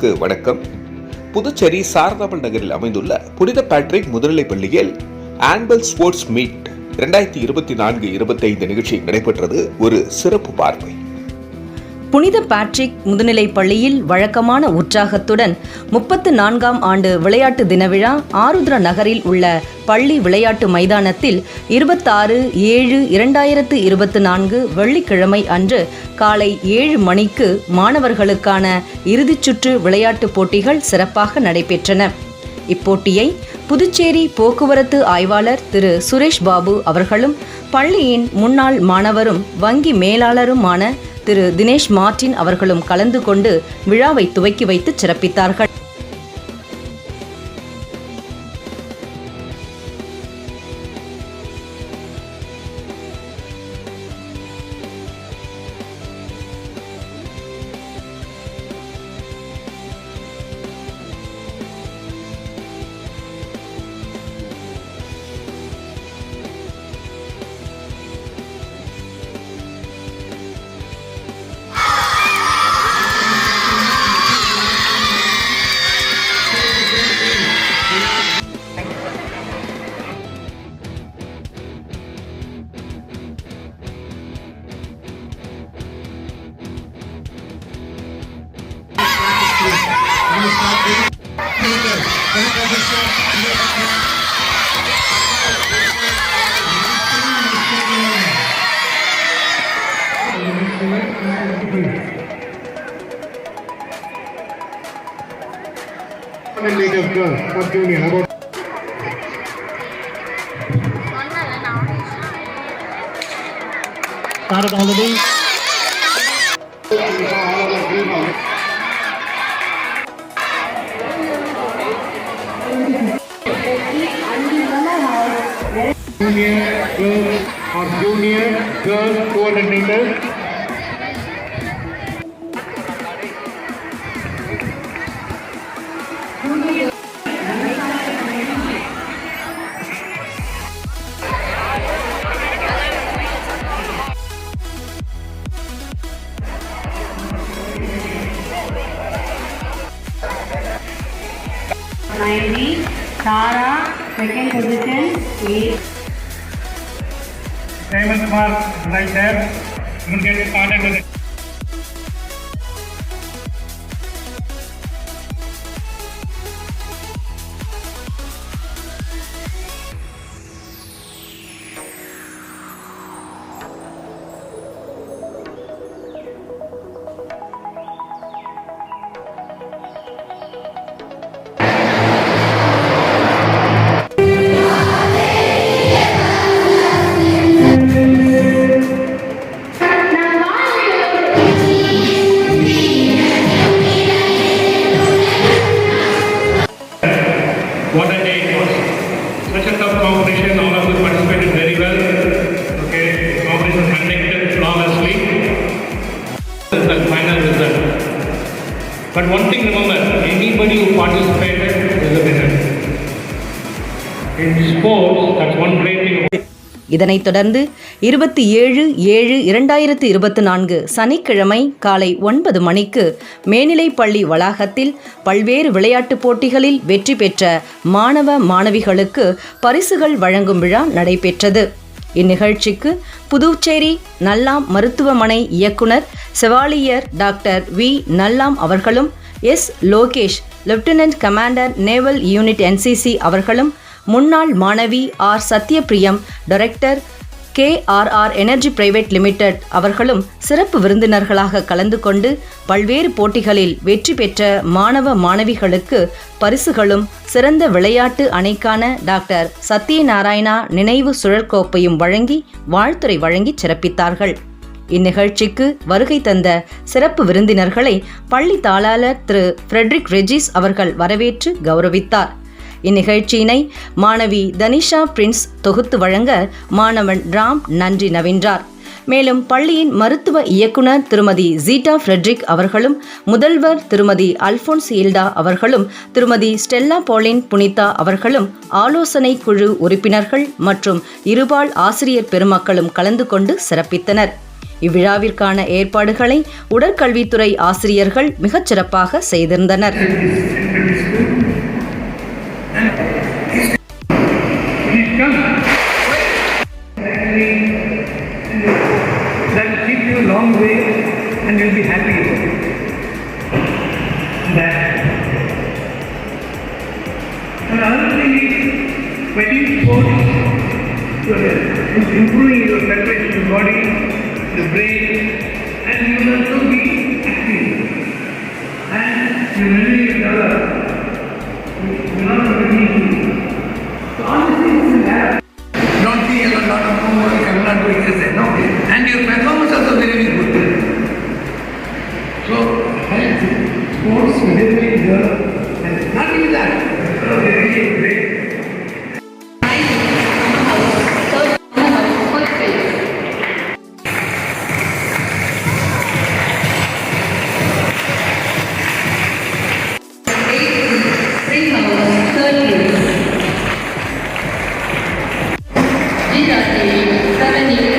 நேயர்களுக்கு வணக்கம். புதுச்சேரி சாரதாமல் நகரில் அமைந்துள்ள புனித பேட்ரிக் முதுநிலைப் பள்ளியில் ஆனுவல் ஸ்போர்ட்ஸ் மீட் 2024-25 நிகழ்ச்சி நடைபெற்றது. ஒரு சிறப்பு பார்வை. புனித பேட்ரிக் முதுநிலைப் பள்ளியில் வழக்கமான உற்சாகத்துடன் 34ஆம் ஆண்டு விளையாட்டு தின விழா ஆருத்ரா நகரில் உள்ள பள்ளி விளையாட்டு மைதானத்தில் 26/7/2024 வெள்ளிக்கிழமை அன்று காலை 7 மணிக்கு மாணவர்களுக்கான இறுதிச் சுற்று விளையாட்டுப் போட்டிகள் சிறப்பாக நடைபெற்றன. இப்போட்டியை புதுச்சேரி போக்குவரத்து ஆய்வாளர் திரு சுரேஷ் பாபு அவர்களும் பள்ளியின் முன்னாள் மாணவரும் வங்கி மேலாளருமான திரு தினேஷ் மார்டின் அவர்களும் கலந்து கொண்டு விழாவை துவக்கி வைத்து சிறப்பித்தார்கள். Started already. Junior girls or junior girls 200 meters. Tara, second position, 8. Raymond Kumar, right there. You will get started with it. What a day it was. Such a tough competition. All of you participated very well. Okay, competition conducted flawlessly. This is the final result. But one thing remember, anybody who participated is a winner. In sports, that's one great thing. இதனைத் தொடர்ந்து 27/7/2024 சனிக்கிழமை காலை 9 மணிக்கு மேல்நிலைப்பள்ளி வளாகத்தில் பல்வேறு விளையாட்டுப் போட்டிகளில் வெற்றி பெற்ற மாணவ மாணவிகளுக்கு பரிசுகள் வழங்கும் விழா நடைபெற்றது. இந்நிகழ்ச்சிக்கு புதுச்சேரி நல்லாம் மருத்துவமனை இயக்குனர் செவாலியர் டாக்டர் வி நல்லாம் அவர்களும், S Lokesh lieutenant commander naval unit NCC அவர்களும், முன்னாள் மாணவி R Sathyapriyam director KRR energy private limited அவர்களும் சிறப்பு விருந்தினர்களாக கலந்து கொண்டு பல்வேறு போட்டிகளில் வெற்றி பெற்ற மாணவ மாணவிகளுக்கு பரிசுகளும் சிறந்த விளையாட்டு அணிக்கான டாக்டர் சத்யநாராயணா நினைவு சுழற்கோப்பையும் வழங்கி வாழ்த்துரை வழங்கி சிறப்பித்தார்கள். இந்நிகழ்ச்சிக்கு வருகை தந்த சிறப்பு விருந்தினர்களை பள்ளி தாளாளர் திரு ஃப்ரெட்ரிக் ரெஜிஸ் அவர்கள் வரவேற்று கௌரவித்தார். இந்நிகழ்ச்சியினை மாணவி தனிஷா பிரின்ஸ் தொகுத்து வழங்க மாணவன் ராம் நன்றி நவின்றார். மேலும் பள்ளியின் மருத்துவ இயக்குனர் திருமதி ஜீட்டா ஃப்ரெட்ரிக் அவர்களும், முதல்வர் திருமதி அல்போன்ஸ் ஈல்டா அவர்களும், திருமதி ஸ்டெல்லா போலின் புனிதா அவர்களும், ஆலோசனை குழு உறுப்பினர்கள் மற்றும் இருபால் ஆசிரியர் பெருமக்களும் கலந்து கொண்டு சிறப்பித்தனர். இவ்விழாவிற்கான ஏற்பாடுகளை உடற்கல்வித்துறை ஆசிரியர்கள் மிகச் சிறப்பாக செய்திருந்தனர். That will keep you a long way and you'll be happy about it. And another thing is, playing sports, is improving your circulation of the body, the brain, and you will also be active. And you will be develop. You will not have any issues. So all these things will happen. Don't be a lot of homework, I will not do exercise. No, and your performance also very, very good. So, health, sports, very, very good. And not only that, very great. These are the 7 years.